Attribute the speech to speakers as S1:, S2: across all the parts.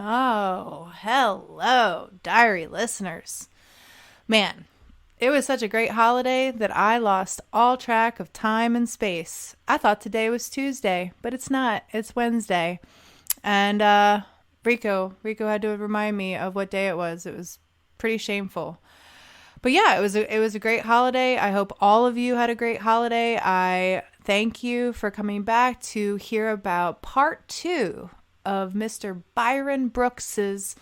S1: Oh, hello, diary listeners. Man, it was such a great holiday that I lost all track of time and space. I thought today was Tuesday, but it's not. It's Wednesday. And Rico had to remind me of what day it was. It was pretty shameful. But yeah, it was a great holiday. I hope all of you had a great holiday. I thank you for coming back to hear about part 2 of Mr. Byron Brooks's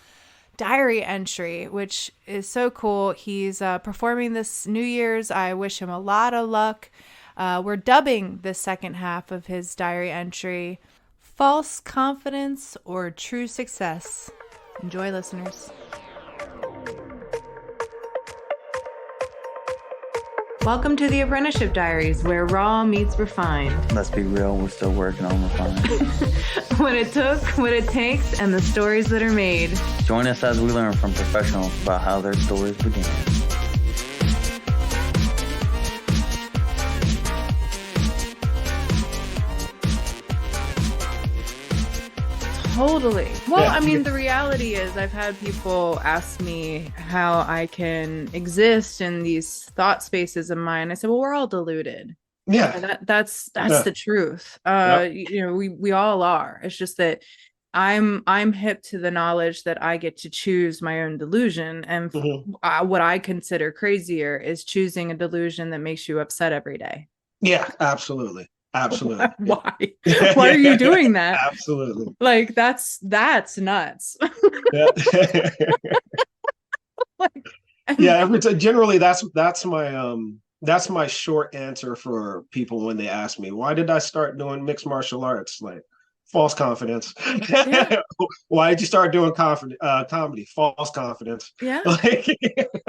S1: diary entry, which is so cool. He's performing this New Year's. I wish him a lot of luck. We're dubbing the second half of his diary entry False Confidence or True Success. Enjoy, listeners. Welcome to the Apprenticeship Diaries, where raw meets refined.
S2: Let's be real, we're still working on refining.
S1: What it took, what it takes, and the stories that are made.
S2: Join us as we learn from professionals about how their stories began.
S1: Totally. Well, I mean, the reality is I've had people ask me how I can exist in these thought spaces of mine. I said, well, we're all deluded.
S3: Yeah.
S1: That's the truth. We all are. It's just that I'm hip to the knowledge that I get to choose my own delusion. And what I consider crazier is choosing a delusion that makes you upset every day.
S3: Yeah, absolutely. Absolutely.
S1: Why? Why are you doing that?
S3: Absolutely.
S1: Like that's nuts.
S3: Generally that's my short answer for people when they ask me, why did I start doing mixed martial arts? Like, false confidence. Yeah. Why did you start doing comedy? False confidence.
S1: Yeah.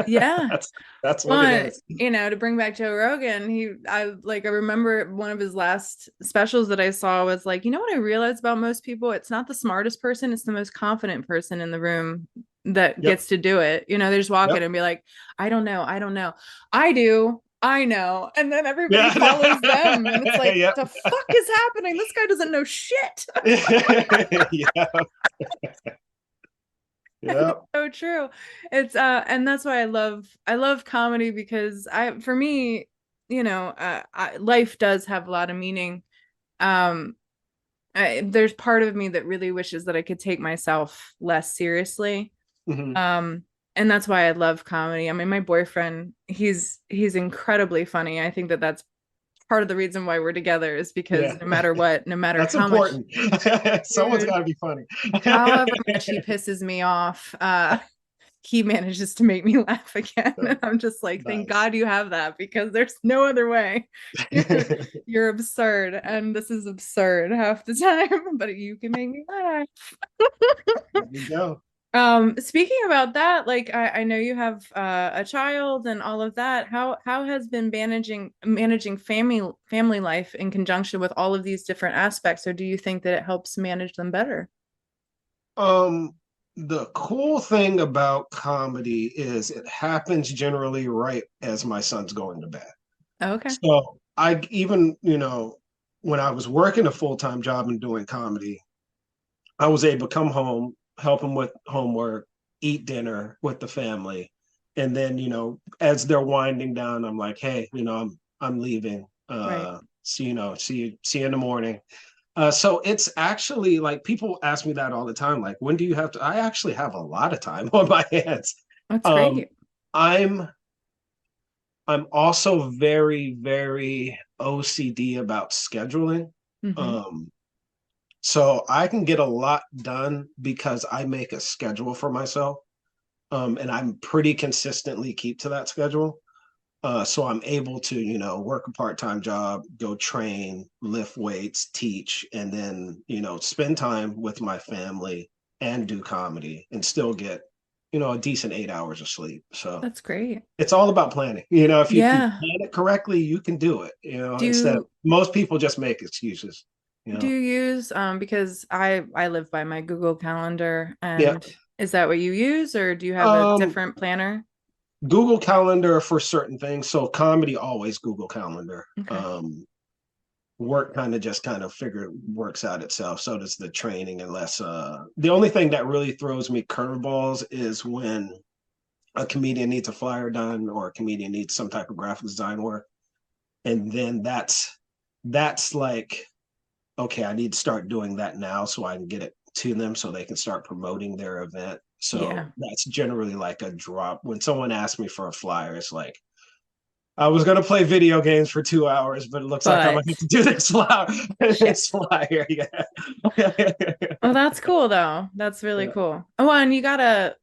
S3: Yeah. That's what it is.
S1: To bring back Joe Rogan, I remember one of his last specials that I saw was like, you know what I realized about most people? It's not the smartest person, it's the most confident person in the room that gets to do it. They just walk in and be like, I don't know. I know. And then everybody follows them. And it's like, what the fuck is happening? This guy doesn't know shit.
S3: Yeah.
S1: So true. It's and that's why I love comedy, because for me, life does have a lot of meaning. There's part of me that really wishes that I could take myself less seriously. And that's why I love comedy. I mean, my boyfriend, he's incredibly funny. I think that's part of the reason why we're together, is because no matter
S3: that's
S1: how
S3: important.
S1: Much
S3: Someone's got to be funny.
S1: However much he pisses me off, he manages to make me laugh again. And I'm just like, thank God you have that, because there's no other way. You're absurd, and this is absurd half the time, but you can make me laugh.
S3: There you go.
S1: Speaking about that, like I know you have a child and all of that. How has been managing family life in conjunction with all of these different aspects, or do you think that it helps manage them better?
S3: The cool thing about comedy is it happens generally right as my son's going to bed.
S1: Okay.
S3: So I even, when I was working a full-time job and doing comedy, I was able to come home, help them with homework, eat dinner with the family. And then, as they're winding down, I'm like, hey, I'm leaving. Right. See you in the morning. So it's actually like, people ask me that all the time. Like, when do you have to? I actually have a lot of time on my hands.
S1: That's great.
S3: I'm also very, very OCD about scheduling. So I can get a lot done because I make a schedule for myself, and I'm pretty consistently keep to that schedule. So I'm able to, work a part-time job, go train, lift weights, teach, and then, spend time with my family and do comedy and still get, a decent 8 hours of sleep. So
S1: that's great.
S3: It's all about planning. If you plan it correctly, you can do it, instead of most people just make excuses.
S1: Do you use, because I live by my Google Calendar, and is that what you use, or do you have a different planner?
S3: Google Calendar for certain things. So comedy, always Google Calendar.
S1: Okay.
S3: work works out itself. So does the training, unless the only thing that really throws me curveballs is when a comedian needs a flyer done or a comedian needs some type of graphic design work. And then that's like, okay, I need to start doing that now so I can get it to them so they can start promoting their event. So that's generally like a drop. When someone asks me for a flyer, it's like, I was going to play video games for 2 hours, but it looks like I'm going to have to do this flyer. This flyer, yeah.
S1: Well, that's cool though. That's really cool. Oh, and you gotta,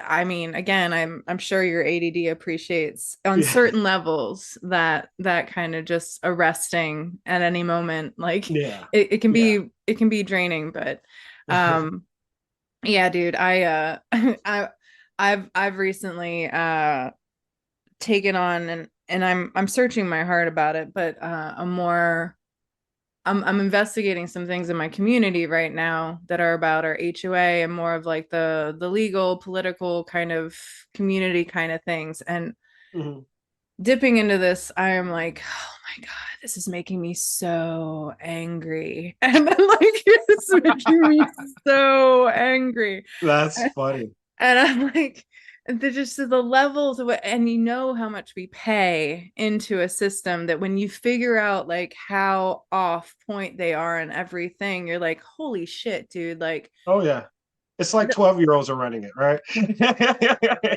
S1: I mean, again, I'm sure your ADD appreciates on certain levels that kind of just arresting at any moment. Like it can be draining, but yeah, dude, I've recently taken on and I'm searching my heart about it, but I'm investigating some things in my community right now that are about our HOA and more of like the legal, political kind of community kind of things. And dipping into this, I am like, oh my God, this is making me so angry. And then like it's making me so angry.
S3: That's funny.
S1: And I'm like, just the levels of it, and you know how much we pay into a system that when you figure out like how off point they are and everything, you're like, holy shit, dude. Like,
S3: oh yeah, it's like 12-year-olds are running it, right?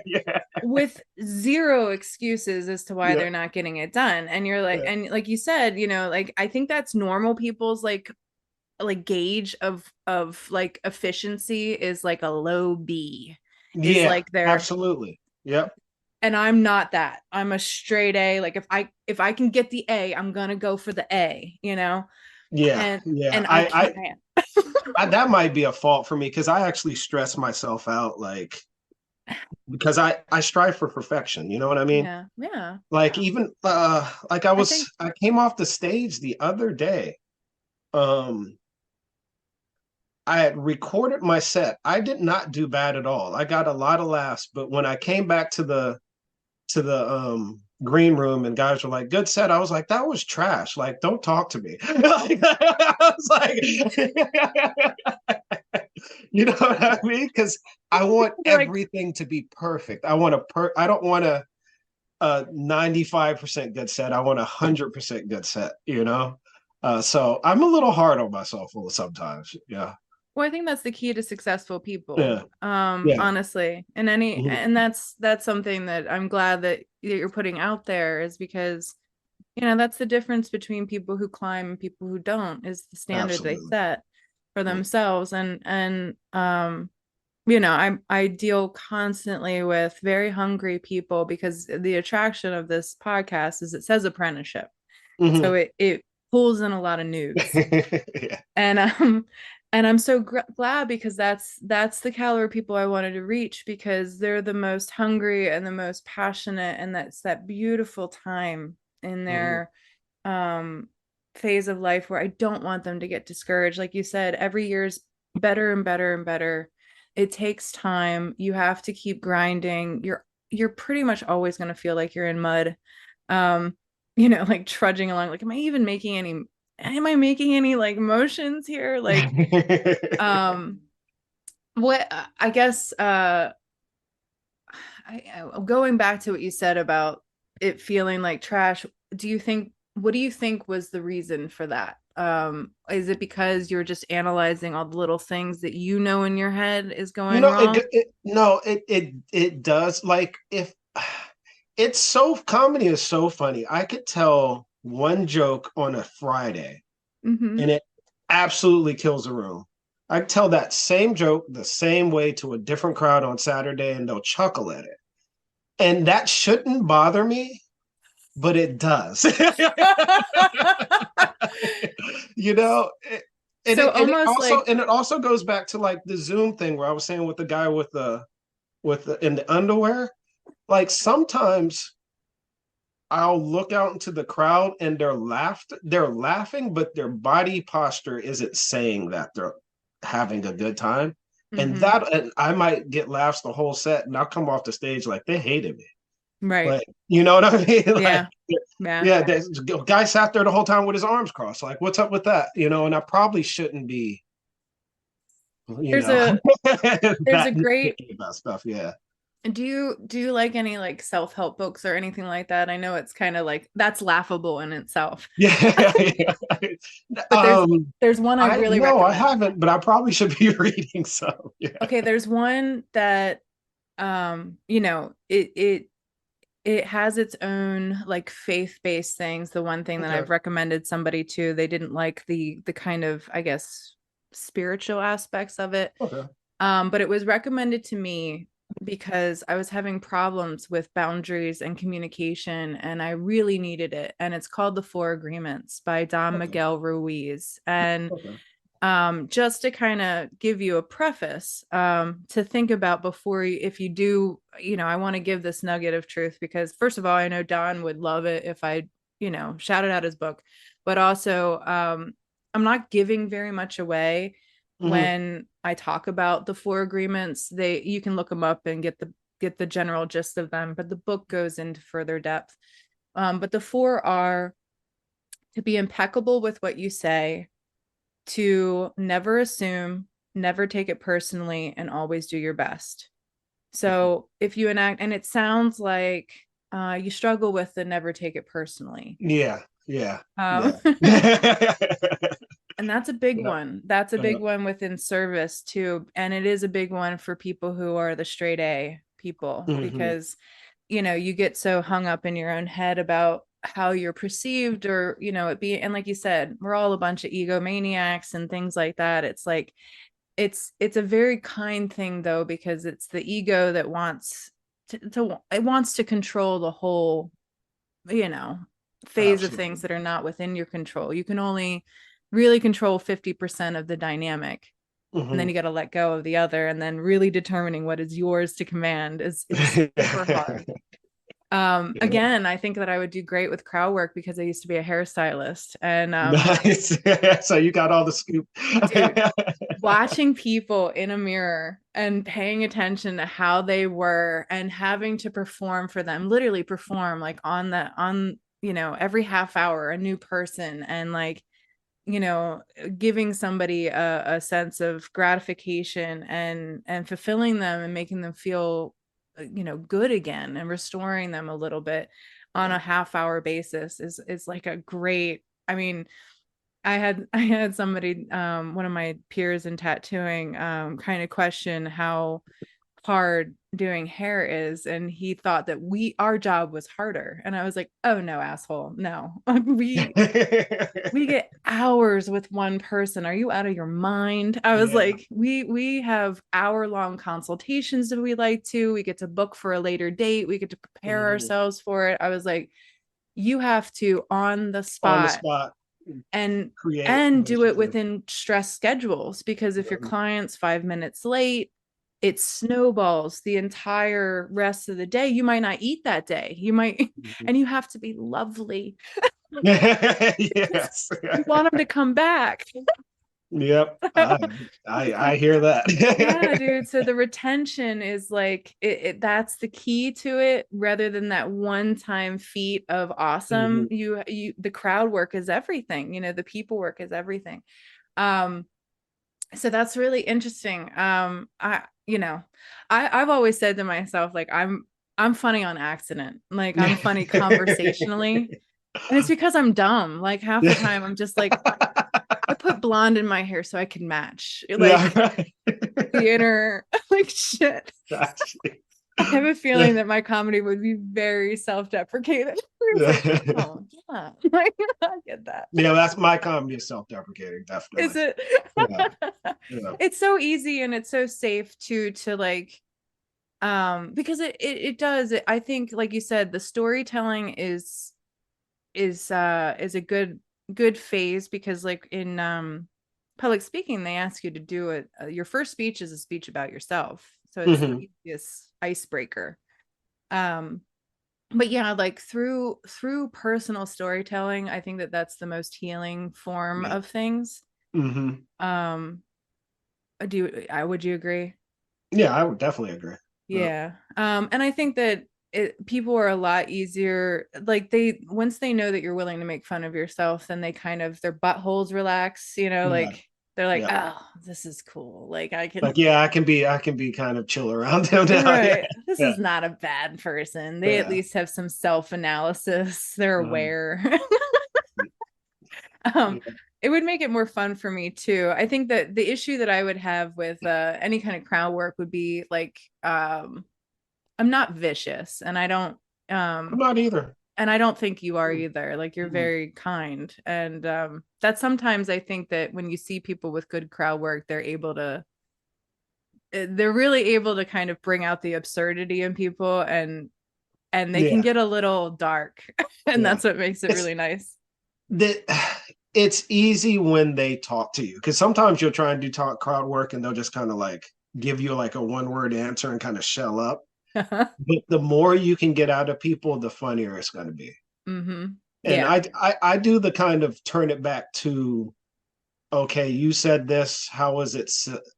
S1: Yeah. With zero excuses as to why they're not getting it done. And you're like, and like you said, you know, like I think that's normal people's like gauge of like efficiency is like a low B.
S3: Yeah,
S1: like they're
S3: absolutely. Yep.
S1: And I'm not that. I'm a straight A. Like if I can get the A, I'm gonna go for the A, you know?
S3: Yeah.
S1: And I can't.
S3: That might be a fault for me because I actually stress myself out, like, because I strive for perfection. You know what I mean?
S1: Yeah.
S3: Like even like I came off the stage the other day. I had recorded my set. I did not do bad at all. I got a lot of laughs, but when I came back to the green room and guys were like, "Good set," I was like, "That was trash. Like, don't talk to me." I was like, you know what I mean? Because I want everything to be perfect. I don't want a 95% good set. I want 100% good set. You know. So I'm a little hard on myself sometimes. Yeah.
S1: Well, I think that's the key to successful people.
S3: Yeah.
S1: Honestly. And and that's something that I'm glad that you're putting out there, is because, you know, that's the difference between people who climb and people who don't, is the standard they set for themselves. And you know, I deal constantly with very hungry people because the attraction of this podcast is it says apprenticeship. So it pulls in a lot of noobs. And I'm so glad, because that's the caliber of people I wanted to reach, because they're the most hungry and the most passionate, and that's that beautiful time in their phase of life where I don't want them to get discouraged. Like you said, every year's better and better and better. It takes time. You have to keep grinding. You're pretty much always going to feel like you're in mud. You know, like trudging along. Like, am I making any like motions here? Like, what I guess, going back to what you said about it feeling like trash, what do you think was the reason for that? Is it because you're just analyzing all the little things that you know in your head is going wrong?
S3: It does. Like, if comedy is so funny. I could tell one joke on a Friday and it absolutely kills the room. I tell that same joke the same way to a different crowd on Saturday and they'll chuckle at it. And that shouldn't bother me, but it does. You know, and it also goes back to like the Zoom thing where I was saying with the guy with the in the underwear. Like, sometimes I'll look out into the crowd and they're laughing, but their body posture isn't saying that they're having a good time. And I might get laughs the whole set, and I'll come off the stage like they hated me.
S1: Right.
S3: Like, you know what I mean? Like,
S1: Yeah. Yeah.
S3: yeah, there's a guy sat there the whole time with his arms crossed. Like, what's up with that? You know, and I probably shouldn't be, you
S1: There's
S3: know,
S1: a there's a
S3: that
S1: great
S3: nitpicky about stuff. Yeah.
S1: do you like any like self-help books or anything like that? I know it's kind of like that's laughable in itself.
S3: Yeah. Yeah.
S1: But there's one I
S3: I
S1: really
S3: no, I
S1: recommend.
S3: haven't, but I probably should be reading some. Yeah.
S1: Okay, there's one that it has its own like faith-based things. The one thing that
S3: Okay.
S1: I've recommended somebody to, they didn't like the kind of, I guess, spiritual aspects of it.
S3: Okay.
S1: But it was recommended to me because I was having problems with boundaries and communication, and I really needed it. And it's called The Four Agreements by Don
S3: Okay.
S1: Miguel Ruiz. And
S3: Okay.
S1: just to kind of give you a preface to think about before you, if you do, I want to give this nugget of truth because first of all, I know Don would love it if I, shouted out his book, but also I'm not giving very much away
S3: Mm-hmm.
S1: when I talk about the four agreements. You can look them up and get the general gist of them, but the book goes into further depth. But the four are to be impeccable with what you say, to never assume, never take it personally, and always do your best. So if you enact, and it sounds like you struggle with the never take it personally.
S3: Yeah. Yeah.
S1: Um,
S3: Yeah.
S1: and that's a big
S3: Yeah.
S1: one. That's a big one within service too. And it is a big one for people who are the straight A people,
S3: Mm-hmm.
S1: because, you get so hung up in your own head about how you're perceived, or, and like you said, we're all a bunch of egomaniacs and things like that. It's like, it's a very kind thing though, because it's the ego that wants it wants to control the whole, phase of things
S3: Absolutely.
S1: that are not within your control. You can only really control 50% of the dynamic. And then
S3: Mm-hmm.
S1: you got to let go of the other, and then really determining what is yours to command is it's super hard.
S3: Yeah.
S1: Again, I think that I would do great with crowd work because I used to be a hairstylist. And
S3: Nice. So you got all the scoop.
S1: dude, watching people in a mirror and paying attention to how they were and having to perform for them, literally perform like every half hour a new person, and like, giving somebody a sense of gratification and fulfilling them and making them feel, good again, and restoring them a little bit on a half hour basis is like a great, I mean, I had somebody, one of my peers in tattooing, kind of question how hard doing hair is, and he thought that our job was harder, and I was like, oh no, asshole, no. We get hours with one person. Are you out of your mind? I was
S3: Yeah.
S1: like, we have hour-long consultations that we like to. We get to book for a later date. We get to prepare
S3: Mhm.
S1: ourselves for it. I was like, you have to on the
S3: On the
S1: spot
S3: spot,
S1: and
S3: create
S1: and do it
S3: basically.
S1: within stress schedules, because if your
S3: Mhm.
S1: client's 5 minutes late, it snowballs the entire rest of the day. You might not eat that day. You might,
S3: Mhm.
S1: and you have to be lovely.
S3: Yes.
S1: You want them to come back.
S3: Yep. I hear
S1: Yeah,
S3: that.
S1: dude. So the retention is like that's the key to it, rather than that one-time feat of awesome.
S3: Mhm.
S1: The crowd work is everything, the people work is everything. Um, so that's really interesting. I've always said to myself, like, I'm funny on accident. Like, I'm funny conversationally. And it's because I'm dumb. Like, half the time I'm just like, I put blonde in my hair so I can match.
S3: Yeah,
S1: Like,
S3: right.
S1: theater, like, shit.
S3: Actually.
S1: I have a feeling that my comedy would be very self-deprecating. It's like, oh yeah, like, I get that.
S3: Yeah, that's my comedy is self-deprecating,
S1: Is
S3: definitely.
S1: it?
S3: Yeah. Yeah.
S1: It's so easy and it's so safe to like, because it does. I think, like you said, the storytelling is a good phase, because like in public speaking, they ask you to do it. Your first speech is a speech about yourself, so it's
S3: Mhm.
S1: the easiest icebreaker. Um, but yeah, like through personal storytelling, I think that that's the most healing form
S3: Yeah.
S1: of things.
S3: Mhm.
S1: Um, would you agree?
S3: Yeah, I would definitely agree. Yeah.
S1: Yeah. And I think that people are a lot easier. Like once they know that you're willing to make fun of yourself, then they kind of, their buttholes relax,
S3: Yeah.
S1: like they're like,
S3: Yeah.
S1: oh, this is cool. Like I can,
S3: Like, yeah, I can be kind of chill around them now. Yeah.
S1: right. This
S3: Yeah.
S1: is not a bad person. They at
S3: Yeah.
S1: least have some self-analysis. They're
S3: Um,
S1: aware.
S3: yeah.
S1: um, it would make it more fun for me too. I think that the issue that I would have with any kind of crowd work would be like, I'm not vicious,
S3: I'm
S1: um,
S3: not either.
S1: and I don't think you are either. Like you're
S3: Mhm.
S1: very kind, and that's sometimes I think that when you see people with good crowd work, they're really able to kind of bring out the absurdity in people, and they can
S3: Yeah.
S1: get a little dark, and
S3: Yeah.
S1: that's what makes it
S3: It's
S1: really nice.
S3: that it's easy when they talk to you, because sometimes you'll try and do talk crowd work and they'll just kind of like give you like a one word answer and kind of shell up. But the more you can get out of people, the funnier it's going to be.
S1: Mm-hmm.
S3: And
S1: Yeah.
S3: I do the kind of turn it back to, okay, you said this. How is it?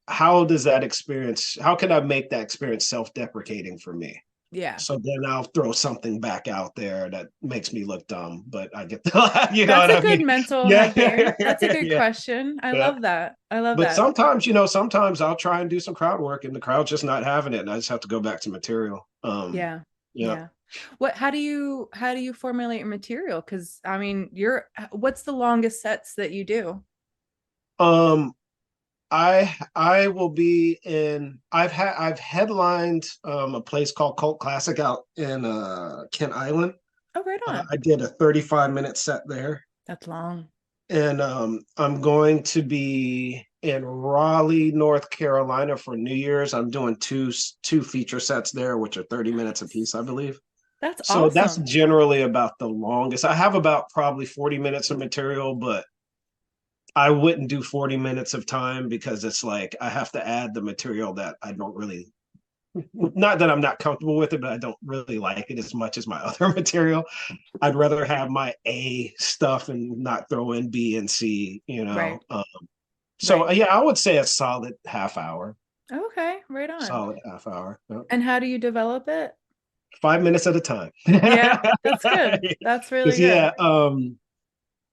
S3: How does that experience? How can I make that experience self-deprecating for me?
S1: Yeah.
S3: So then I'll throw something back out there that makes me look dumb, but I get the, you know
S1: That's
S3: what
S1: a
S3: I
S1: good
S3: mean?
S1: mental
S3: Yeah,
S1: game. That's a good
S3: yeah,
S1: question. I
S3: yeah.
S1: love that. I love
S3: But
S1: that.
S3: sometimes I'll try and do some crowd work, and the crowd's just not having it, and I just have to go back to material.
S1: Yeah.
S3: Yeah.
S1: Yeah. How do you formulate your material? Because I mean, what's the longest sets that you do?
S3: Um, I will be in. I've headlined a place called Cult Classic out in Kent Island.
S1: Oh, right on.
S3: I did a 35-minute set there.
S1: That's long.
S3: And I'm going to be in Raleigh, North Carolina for New Year's. I'm doing two feature sets there, which are 30 minutes apiece, I believe.
S1: That's
S3: So that's
S1: awesome.
S3: generally about the longest. I have about probably 40 minutes of material, but I wouldn't do 40 minutes of time because it's like I have to add the material that I don't really, not that I'm not comfortable with it, but I don't really like it as much as my other material. I'd rather have my A stuff and not throw in B and C, you know.
S1: Right.
S3: So
S1: Right.
S3: yeah, I would say a solid half hour.
S1: Okay, right on.
S3: Solid half hour. Yep.
S1: And how do you develop it?
S3: 5 minutes at a time.
S1: Yeah, that's good. That's really
S3: Because
S1: good.
S3: yeah,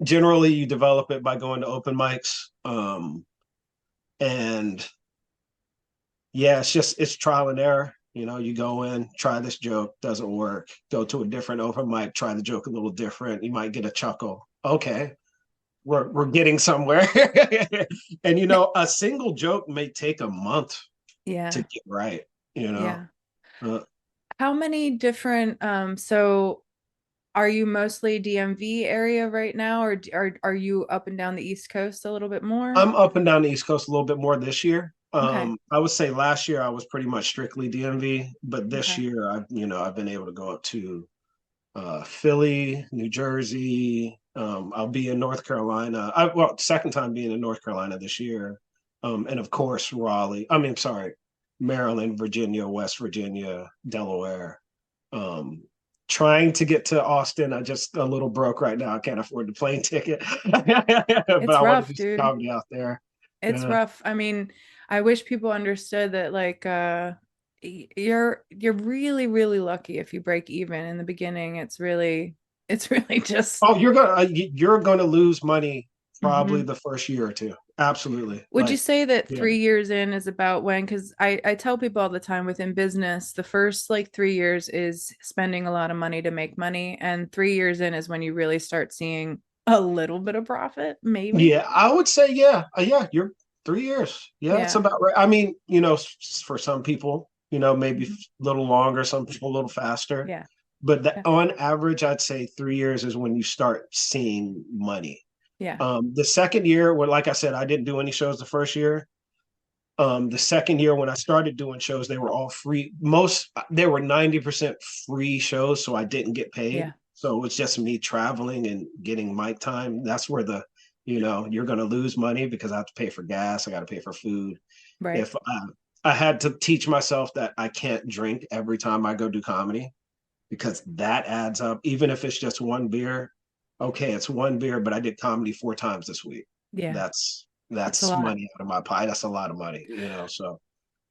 S3: generally you develop it by going to open mics. And yeah, it's trial and error. You know, you go in, try this joke, doesn't work. Go to a different open mic, try the joke a little different. You might get a chuckle. Okay, we're getting somewhere. And a single joke may take a month to
S1: Yeah.
S3: get right. You know,
S1: Yeah.
S3: uh,
S1: How many different so are you mostly DMV area right now, or are you up and down the East Coast a little bit more?
S3: I'm up and down the East Coast a little bit more this year.
S1: Okay.
S3: I would say last year I was pretty much strictly DMV, but this
S1: Okay.
S3: year I've been able to go up to Philly, New Jersey. I'll be in North Carolina. Second time being in North Carolina this year, and of course Raleigh. I mean, sorry, Maryland, Virginia, West Virginia, Delaware. Um, Trying to get to Austin. I just a little broke right now. I can't afford the plane ticket, but
S1: It's
S3: I want to
S1: rough,
S3: do some
S1: dude.
S3: comedy out there.
S1: It's
S3: Yeah.
S1: rough. I mean, I wish people understood that like you're really really lucky if you break even in the beginning. It's really just
S3: Oh, you're gonna lose money probably
S1: Mhm.
S3: the first year or two. Absolutely.
S1: Would you
S3: Like,
S1: say that
S3: yeah.
S1: 3 years in is about when? Because I tell people all the time within business, the first like 3 years is spending a lot of money to make money, and 3 years in is when you really start seeing a little bit of profit, maybe.
S3: Yeah, I would say, yeah. Yeah, you're 3 years. Yeah, it's
S1: Yeah.
S3: about right. I mean, for some people, maybe a
S1: Mhm.
S3: little longer, some people a little faster.
S1: Yeah.
S3: But
S1: Yeah.
S3: on average, I'd say 3 years is when you start seeing money.
S1: Yeah.
S3: The second year, well, like I said, I didn't do any shows the first year. The second year when I started doing shows, they were all free. They were 90% free shows, so I didn't get paid.
S1: Yeah.
S3: So it was just me traveling and getting mic time. That's where you're going to lose money because I have to pay for gas. I got to pay for food.
S1: Right.
S3: If I had to teach myself that I can't drink every time I go do comedy because that adds up. Even if it's just one beer, okay, it's one beer, but I did comedy 4 times this week.
S1: Yeah.
S3: That's
S1: That's a
S3: that's
S1: lot.
S3: money out of my pie. That's a lot of money. So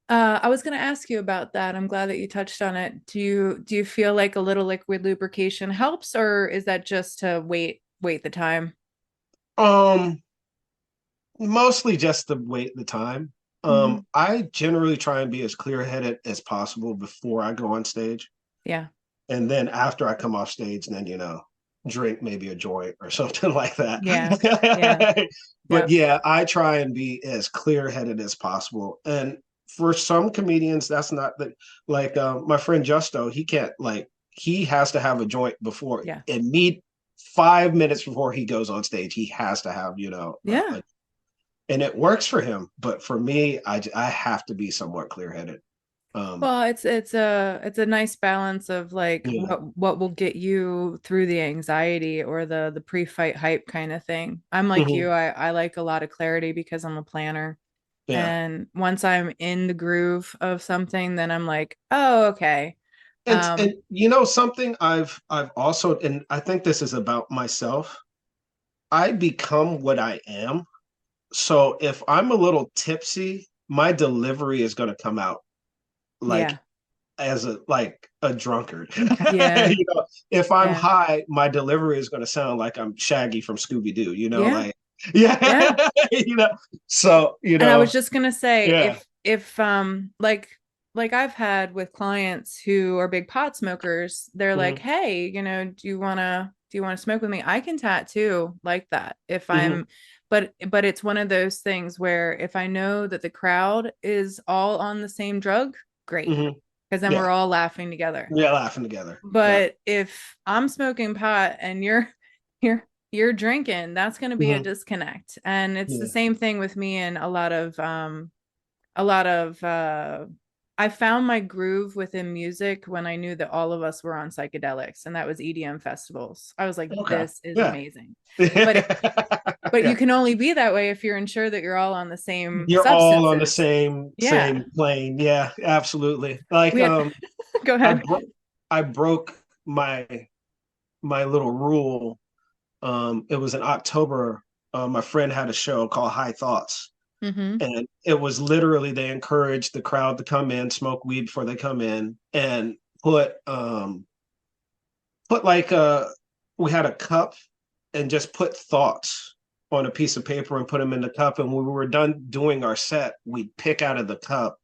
S1: I was going to ask you about that. I'm glad that you touched on it. Do you feel like a little liquid lubrication helps, or is that just to wait the time?
S3: Um, Mostly just to wait the time.
S1: Hmm.
S3: I generally try and be as clear-headed as possible before I go on stage.
S1: Yeah.
S3: And then after I come off stage, then drink maybe a joint or something like that.
S1: Yeah. Yeah.
S3: But
S1: Yep.
S3: yeah, I try and be as clear-headed as possible. And for some comedians, that's not the like my friend Justo, he can't like he has to have a joint before
S1: Yeah.
S3: and meet 5 minutes before he goes on stage. He has to have,
S1: Yeah.
S3: and it works for him. But for me, I have to be somewhat clear-headed. Um,
S1: Well, it's a nice balance of like
S3: yeah.
S1: what will get you through the anxiety or the pre-fight hype kind of thing. I'm like
S3: Mhm.
S1: you. I like a lot of clarity because I'm a planner.
S3: Yeah.
S1: And once I'm in the groove of something, then I'm like, oh, okay.
S3: And something I've also, and I think this is about myself. I become what I am. So if I'm a little tipsy, my delivery is going to come out like
S1: Yeah.
S3: as a drunkard.
S1: Yeah.
S3: If I'm
S1: Yeah.
S3: high, my delivery is going to sound like I'm Shaggy from Scooby Doo.
S1: Yeah.
S3: Like yeah,
S1: Yeah.
S3: you know. So
S1: And I was just gonna say
S3: yeah.
S1: if like I've had with clients who are big pot smokers, they're like,
S3: Hmm.
S1: "Hey, do you want to smoke with me? I can tattoo like that if
S3: Hmm.
S1: I'm but it's one of those things where if I know that the crowd is all on the same drug, great.
S3: Hmm.
S1: Because then
S3: Yeah,
S1: we're all laughing together.
S3: yeah, laughing together. Yeah.
S1: But if I'm smoking pot and you're drinking, that's going to be a
S3: Hmm.
S1: disconnect. And it's the
S3: Yeah.
S1: same thing with me and a lot of I found my groove within music when I knew that all of us were on psychedelics, and that was EDM festivals. I was like,
S3: Okay.
S1: this is
S3: Yeah.
S1: amazing. But but you
S3: Yeah.
S1: can only be that way if you're ensured that you're all on the same
S3: You're all on the
S1: substances.
S3: same
S1: Yeah.
S3: plane. Yeah, absolutely. Like
S1: We had go
S3: I
S1: ahead.
S3: broke I broke my little rule. It was in October. My friend had a show called High Thoughts.
S1: Hmm.
S3: And it was literally they encouraged the crowd to come in, smoke weed before they come in, and put like we had a cup and just put thoughts on a piece of paper and put them in the cup. And when we were done doing our set, we'd pick out of the cup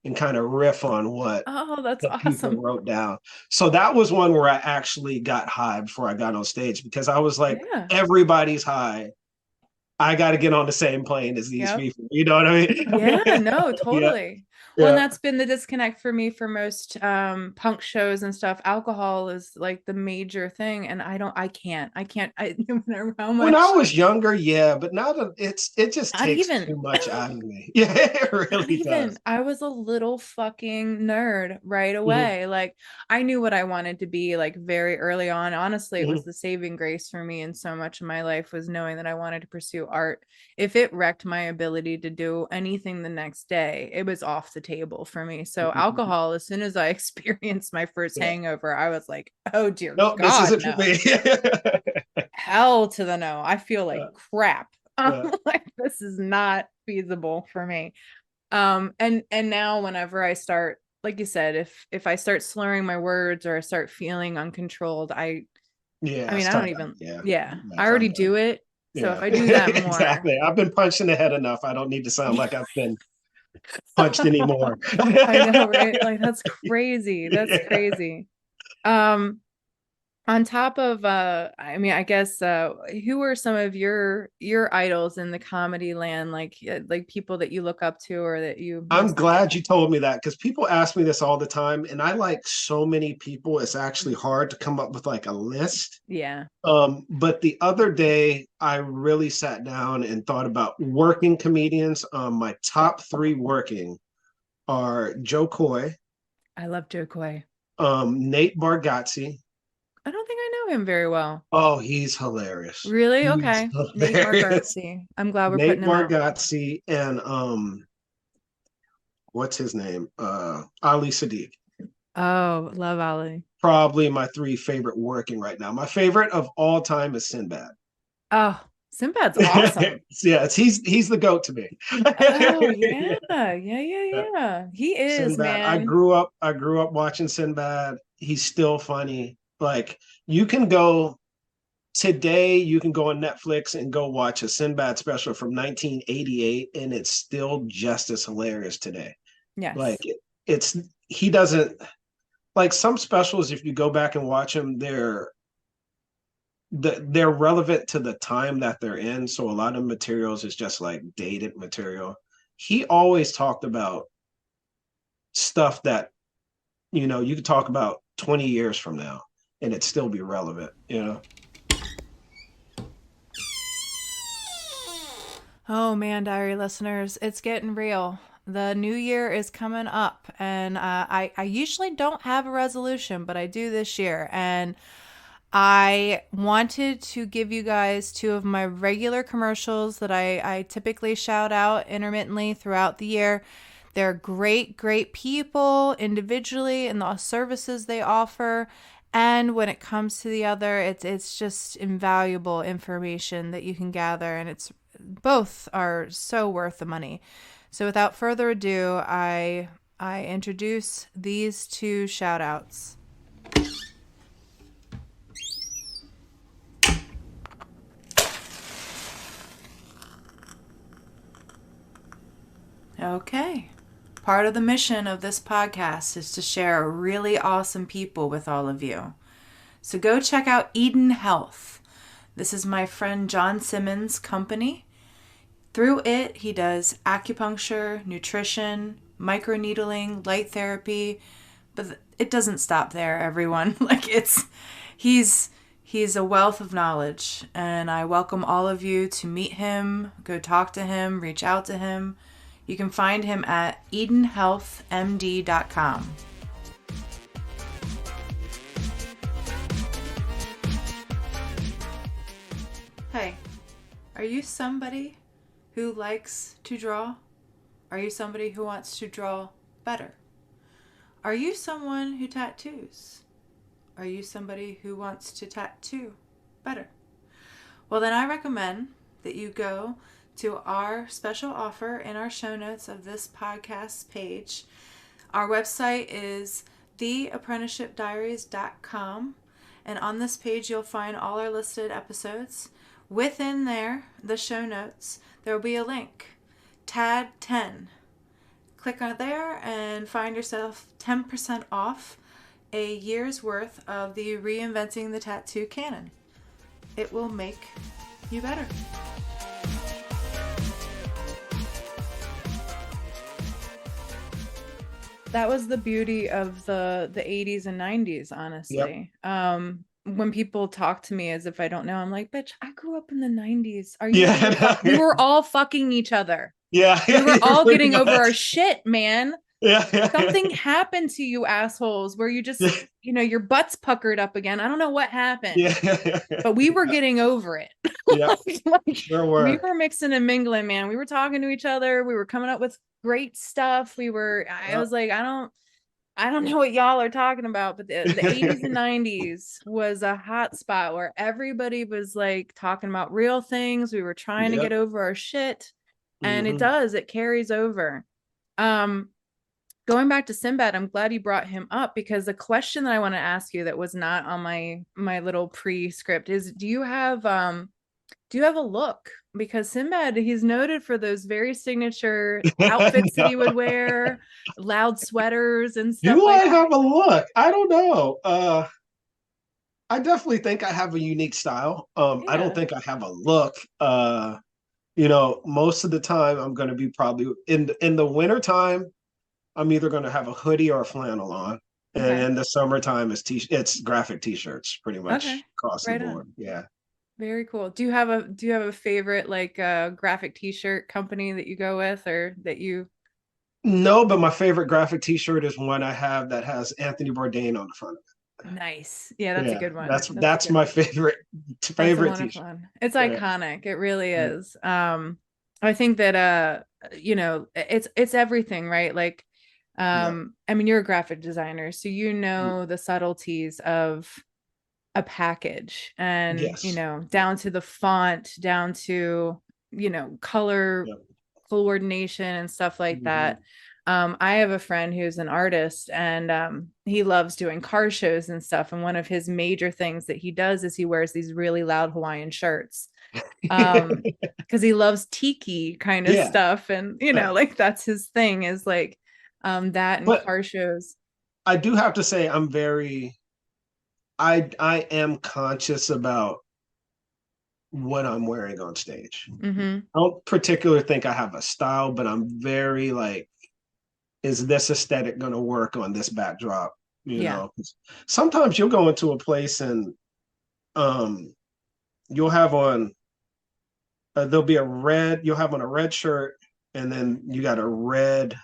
S3: and kind of riff on what
S1: Oh, that's
S3: the people
S1: awesome.
S3: wrote down. So that was one where I actually got high before I got on stage because I was like,
S1: Yeah.
S3: everybody's high. I got to get on the same plane as these
S1: Yep.
S3: people. You know what I
S1: Yeah,
S3: mean?
S1: no,
S3: Yeah.
S1: totally. Well, and
S3: Yeah.
S1: that's been the disconnect for me for most punk shows and stuff. Alcohol is like the major thing, and I no matter how
S3: When I
S1: much,
S3: was younger, yeah, but now that it just
S1: not
S3: takes
S1: even
S3: too much out of me. Yeah, it
S1: not
S3: really
S1: even.
S3: does.
S1: I was a little fucking nerd right
S3: Hmm.
S1: away. Like I knew what I wanted to be like very early on. Honestly, it was
S3: Hmm.
S1: the saving grace for me in so much of my life was knowing that I wanted to pursue art. If it wrecked my ability to do anything the next day, it was off the table for me. So alcohol, as soon as I experienced my first
S3: Yeah.
S1: hangover, I was like, "Oh dear
S3: Nope, this
S1: God,
S3: isn't for
S1: no.
S3: me.
S1: Hell to the no. I feel like
S3: Uh,
S1: crap. I'm
S3: uh,
S1: like, this is not feasible for me." And now whenever I start, like you said, if I start slurring my words or I start feeling uncontrolled, I
S3: yeah,
S1: mean,
S3: it's
S1: I don't
S3: time.
S1: even,
S3: Yeah,
S1: yeah, I
S3: yes, I'm
S1: already
S3: done.
S1: do it. So if
S3: Yeah,
S1: I do that more,
S3: exactly. I've been punched in the head enough. I don't need to sound like I've been punched anymore.
S1: I know, right? Like that's crazy. That's
S3: Yeah.
S1: crazy. Um, on top of I mean, I guess who are some of your idols in the comedy land, like people that you look up to or that you
S3: I'm
S1: most
S3: glad you
S1: admire?
S3: told me that because people ask me this all the time, and I like so many people, it's actually hard to come up with like a list.
S1: Yeah.
S3: But the other day, I really sat down and thought about working comedians. My top three working are Joe Coy,
S1: I love Joe Coy.
S3: Nate Bargatze.
S1: I don't think I know him very well.
S3: Oh, he's hilarious.
S1: Really?
S3: He's
S1: Okay. Nate
S3: hilarious.
S1: Bargatze. I'm glad we're putting
S3: Nate
S1: him out.
S3: Bargatze and what's his name? Ali Sadiq.
S1: Oh, love Ali.
S3: Probably my three favorite working right now. My favorite of all time is Sinbad.
S1: Oh, Sinbad's awesome.
S3: Yeah, he's the goat to me.
S1: Oh yeah. He is,
S3: Sinbad.
S1: man.
S3: I grew up watching Sinbad. He's still funny. Like you can go today, you can go on Netflix and go watch a Sinbad special from 1988, and it's still just as hilarious today.
S1: Yes.
S3: Like it's he doesn't like some specials. If you go back and watch them, they're relevant to the time that they're in. So a lot of materials is just like dated material. He always talked about stuff that you could talk about 20 years from now and it still be relevant.
S1: Oh man, diary listeners, it's getting real. The new year is coming up, and I usually don't have a resolution, but I do this year. And I wanted to give you guys two of my regular commercials that I typically shout out intermittently throughout the year. They're great, great people individually and the services they offer. And when it comes to the other, it's just invaluable information that you can gather, and it's both are so worth the money. So without further ado, I introduce these two shout outs. Okay. Part of the mission of this podcast is to share really awesome people with all of you. So go check out Eden Health. This is my friend John Simmons' company. Through it, he does acupuncture, nutrition, microneedling, light therapy, but it doesn't stop there, everyone. He's a wealth of knowledge, and I welcome all of you to meet him, go talk to him, reach out to him. You can find him at EdenHealthMD.com. Hey, are you somebody who likes to draw? Are you somebody who wants to draw better? Are you someone who tattoos? Are you somebody who wants to tattoo better? Well, then I recommend that you go to our special offer in our show notes of this podcast page. Our website is theapprenticeshipdiaries.com, and on this page you'll find all our listed episodes. Within there, the show notes, there will be a link, TAD 10. Click on there and find yourself 10% off a year's worth of the Reinventing the Tattoo Canon. It will make you better. That was the beauty of the 80s and 90s, honestly. Yep. When people talk to me as if I don't know, I'm like, bitch, I grew up in the 90s. Are you? We were all fucking each other.
S3: Yeah.
S1: We were all getting over our shit, man.
S3: Yeah.
S1: Something happened to you assholes where you just, your butt's puckered up again. I don't know what happened.
S3: Yeah.
S1: But we were getting over it.
S3: Yeah. Sure were.
S1: We were mixing and mingling, man. We were talking to each other. We were coming up with great stuff. I was like, I don't know what y'all are talking about, but the 80s and 90s was a hot spot where everybody was like talking about real things. We were trying to get over our shit, and it carries over. Going back to Sinbad, I'm glad you brought him up, because the question that I want to ask you that was not on my little pre-script is, do you have a look? Because Sinbad, he's noted for those very signature outfits that he would wear, loud sweaters and stuff.
S3: Do I have a look? I don't know. I definitely think I have a unique style. I don't think I have a look. Most of the time I'm going to be probably in the wintertime, I'm either going to have a hoodie or a flannel on. And in the summertime, it's graphic t-shirts pretty much across the board. Yeah.
S1: Very cool. Do you have a favorite graphic t-shirt company that you go with, or that you?
S3: No, but my favorite graphic t-shirt is one I have that has Anthony Bourdain on the front of it.
S1: Nice. Yeah, that's a good one.
S3: That's my favorite t-shirt.
S1: It's iconic. It really is. I think that it's everything, right? Like I mean, you're a graphic designer, so the subtleties of a package, and
S3: Yes.
S1: down to the font, down to color
S3: Yep.
S1: coordination and stuff like
S3: Hmm.
S1: that. I have a friend who's an artist, and he loves doing car shows and stuff, and one of his major things that he does is he wears these really loud Hawaiian shirts, because he loves tiki kind of
S3: Yeah.
S1: stuff, and like that's his thing, is like that and
S3: But
S1: car shows.
S3: I do have to say I am conscious about what I'm wearing on stage.
S1: Mm-hmm.
S3: I don't particularly think I have a style, but I'm very like, is this aesthetic going to work on this backdrop?
S1: Yeah.
S3: Sometimes you'll go into a place and um, you'll have on, there'll be you'll have on a red shirt, and then you got a red,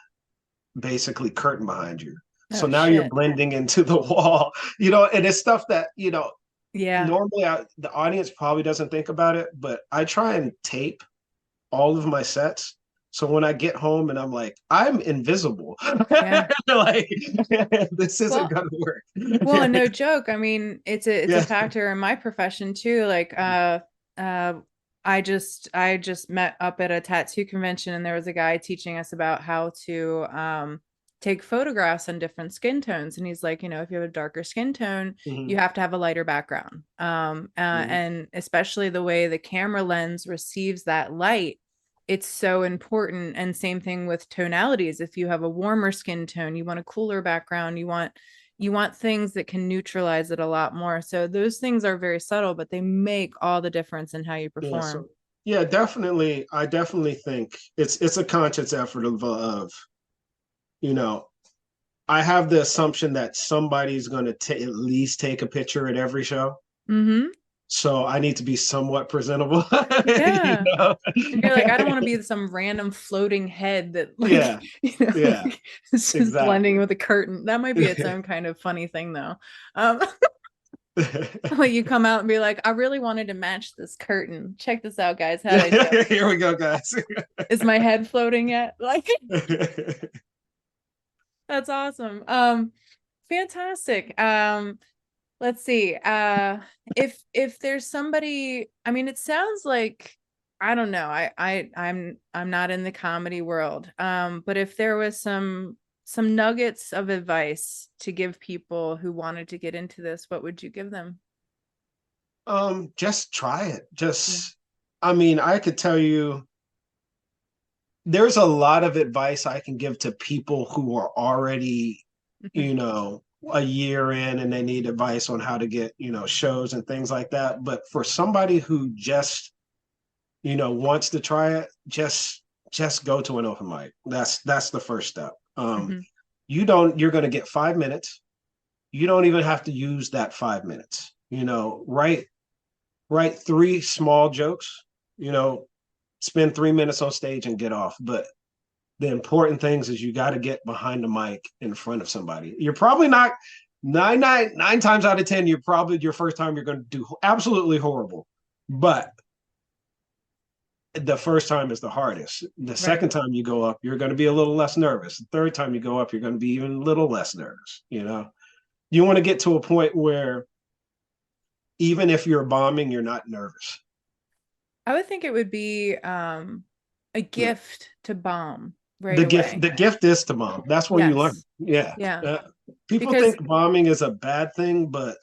S3: basically curtain behind you. So
S1: Oh
S3: now you're
S1: shit.
S3: blending into the wall, and it's stuff that,
S1: Yeah.
S3: normally the audience probably doesn't think about it, but I try and tape all of my sets. So when I get home and I'm like, I'm invisible,
S1: Yeah.
S3: like this isn't
S1: Well,
S3: gonna work.
S1: and no joke. I mean, it's a
S3: Yeah.
S1: factor in my profession too. Like, uh, I just met up at a tattoo convention, and there was a guy teaching us about how to take photographs on different skin tones. And he's like, if you have a darker skin tone, you
S3: Mhm.
S1: have to have a lighter background.
S3: Mhm.
S1: And especially the way the camera lens receives that light, it's so important. And same thing with tonalities. If you have a warmer skin tone, you want a cooler background, you want things that can neutralize it a lot more. So those things are very subtle, but they make all the difference in how you
S3: Yeah.
S1: perform.
S3: So yeah, definitely. I definitely think it's a conscious effort of you know I have the assumption that somebody's going to at least take a picture at every show.
S1: Mm-hmm.
S3: So I need to be somewhat presentable. you
S1: Yeah.
S3: know?
S1: And you're like, I don't want to be some random floating head that
S3: Yeah, yeah,
S1: like it's just blending
S3: exactly.
S1: with a curtain. That might be its own kind of funny thing though. Um, like you come out and be like, I really wanted to match this curtain. Check this out, guys. How'd I do?
S3: Here we go, guys.
S1: Is my head floating yet? Like that's awesome. Fantastic. Let's see. If there's somebody, I mean, it sounds like, I don't know. I'm not in the comedy world. But if there was some nuggets of advice to give people who wanted to get into this, what would you give them?
S3: Just try it.
S1: Yeah.
S3: I mean, I could tell you there's a lot of advice I can give to people who are already,
S1: Mhm.
S3: you know, a year in and they need advice on how to get, shows and things like that. But for somebody who just, wants to try it, just go to an open mic. That's the first step.
S1: Mhm.
S3: You're going to get 5 minutes. You don't even have to use that 5 minutes. Write three small jokes, you know, spend 3 minutes on stage and get off. But the important things is you got to get behind the mic in front of somebody. You're probably not nine times out of 10, you're probably your first time you're going to do absolutely horrible. But the first time is the hardest. The
S1: Right.
S3: second time you go up, you're going to be a little less nervous. The third time you go up, you're going to be even a little less nervous. You want to get to a point where even if you're bombing, you're not nervous.
S1: I would think it would be a
S3: Yeah.
S1: gift to bomb right
S3: The gift,
S1: away.
S3: the gift is to bomb. That's when you learn.
S1: Yes.
S3: Yeah.
S1: Yeah.
S3: People
S1: Because
S3: think bombing is a bad thing, but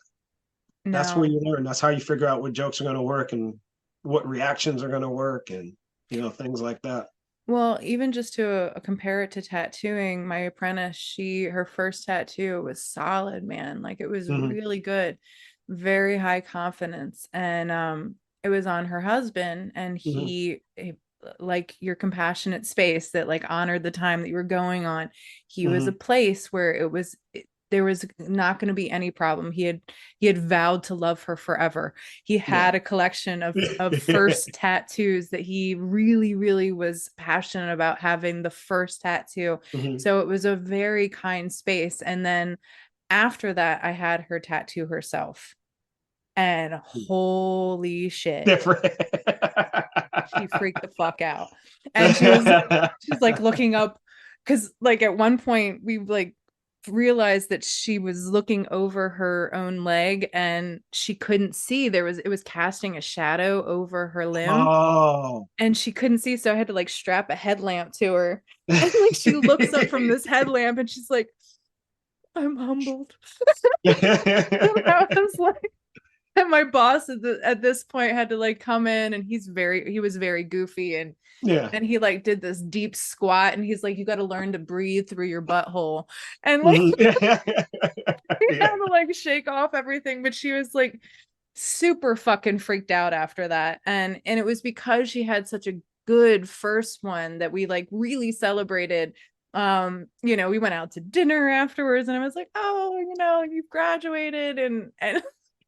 S3: that's where
S1: no.
S3: you learn. That's how you figure out what jokes are going to work and what reactions are going to work and things like that.
S1: Well, even just to compare it to tattooing, my apprentice, her first tattoo was solid, man. Like it was
S3: Mm-hmm.
S1: really good, very high confidence. And it was on her husband, and
S3: Mm-hmm.
S1: like your compassionate space that like honored the time that you were going on. He was a
S3: Mm-hmm.
S1: place where there was not going to be any problem. He had vowed to love her forever. He
S3: Yeah.
S1: had a collection of first tattoos that he really, really was passionate about having the first tattoo.
S3: Mm-hmm.
S1: So it was a very kind space. And then after that, I had her tattoo herself. And holy shit,
S3: Different.
S1: she freaked the fuck out. And she's like looking up, because like at one point we like realized that she was looking over her own leg and she couldn't see. It was casting a shadow over her limb
S3: Oh.
S1: and she couldn't see. So I had to like strap a headlamp to her. And like she looks up from this headlamp and she's like, I'm humbled. And I was like, and my boss at this point had to like come in and he was very goofy
S3: Yeah.
S1: and he like did this deep squat and he's like, you got to learn to breathe through your butthole. And like
S3: Mhm.
S1: he
S3: Yeah.
S1: had to like shake off everything, but she was like super fucking freaked out after that. And it was because she had such a good first one that we like really celebrated. You know, we went out to dinner afterwards and I was like, oh, you know, you've graduated and in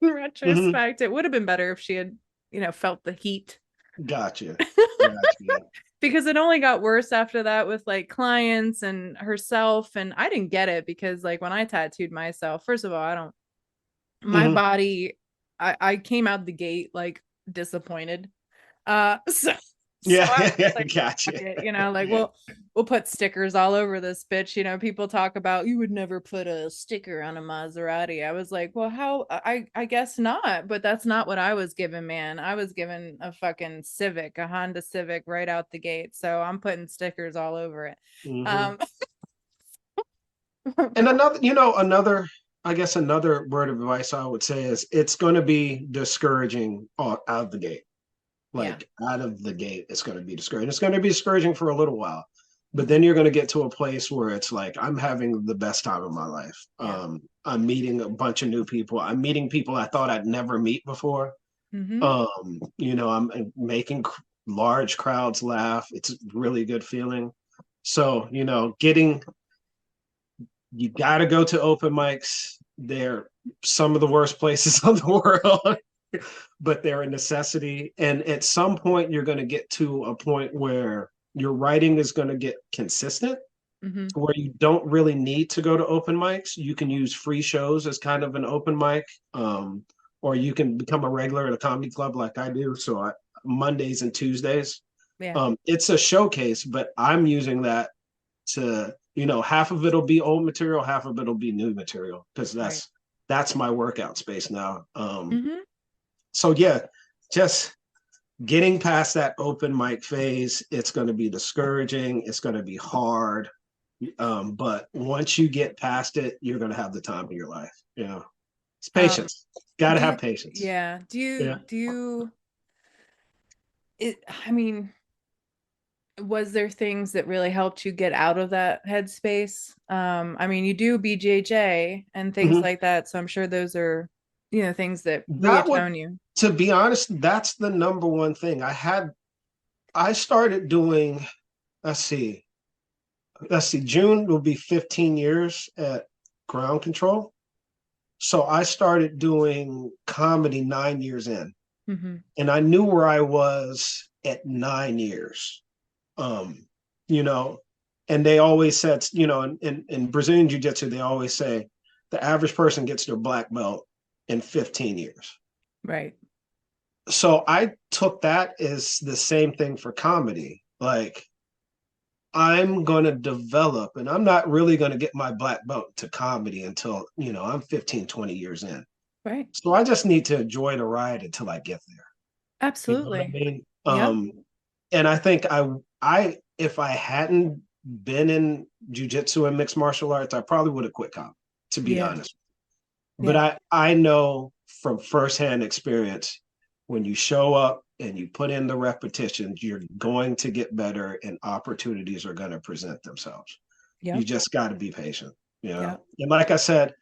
S3: Mhm.
S1: retrospect, it would have been better if she had, you know, felt the heat.
S3: Gotcha. Gotcha.
S1: Because it only got worse after that with like clients and herself. And I didn't get it because like when I tattooed myself, first of all, I don't, my
S3: Mhm.
S1: body, I came out the gate like disappointed. So
S3: Yeah.
S1: I was like, fuck
S3: Gotcha.
S1: it, you know, like
S3: Yeah.
S1: we'll put stickers all over this bitch. You know, people talk about you would never put a sticker on a Maserati. I was like, well, how I guess not, but that's not what I was given, man. I was given a fucking Civic, a Honda Civic right out the gate. So I'm putting stickers all over it.
S3: Mhm.
S1: Um
S3: And I guess another word of advice I would say is it's going to be discouraging out of the gate.
S1: yeah.
S3: Like out of the gate, it's going to be discouraging. It's going to be discouraging for a little while, but then you're going to get to a place where it's like, I'm having the best time of my life.
S1: Yeah.
S3: I'm meeting a bunch of new people. I'm meeting people I thought I'd never meet before.
S1: Mm-hmm.
S3: I'm making large crowds laugh. It's a really good feeling. So, you got to go to open mics. They're some of the worst places in the world, but they're a necessity. And at some point, you're going to get to a point where your writing is going to get consistent,
S1: Mm-hmm.
S3: where you don't really need to go to open mics. You can use free shows as kind of an open mic, or you can become a regular at a comedy club like I do. Mondays and Tuesdays.
S1: Yeah.
S3: It's a showcase, but I'm using that to half of it'll be old material, half of it'll be new material because
S1: Right.
S3: that's my workout space now.
S1: Mm-hmm.
S3: So yeah, just getting past that open mic phase, it's going to be discouraging, it's going to be hard, but once you get past it, you're going to have the time of your life. It's
S1: Um,
S3: patience. Got to
S1: do
S3: have
S1: you,
S3: patience.
S1: yeah.
S3: Yeah.
S1: Do you I mean, was there things that really helped you get out of that headspace? I mean, you do BJJ and things
S3: Mhm.
S1: like that, so I'm sure those are, you know, things that
S3: That would,
S1: reattone you.
S3: to be honest, that's the number one thing I started doing. Let's see, June will be 15 years at ground control. So I started doing comedy 9 years in,
S1: Mm-hmm.
S3: and I knew where I was at 9 years. Um, you know, and they always said, in Brazilian Jiu Jitsu, they always say the average person gets their black belt in 15 years.
S1: Right.
S3: So I took that as the same thing for comedy. Like, I'm going to develop, and I'm not really going to get my black belt to comedy until, I'm 15, 20 years in.
S1: Right.
S3: So I just need to enjoy the ride until I get there. You know what I
S1: Absolutely.
S3: mean?
S1: Yep.
S3: And I think if I hadn't been in jujitsu and mixed martial arts, I probably would have quit comedy, to be
S1: Yeah.
S3: honest. But
S1: Yeah.
S3: I know from firsthand experience, when you show up and you put in the repetitions, you're going to get better and opportunities are going to present themselves. You
S1: Yep.
S3: just got to be patient.
S1: Yep.
S3: And like I said,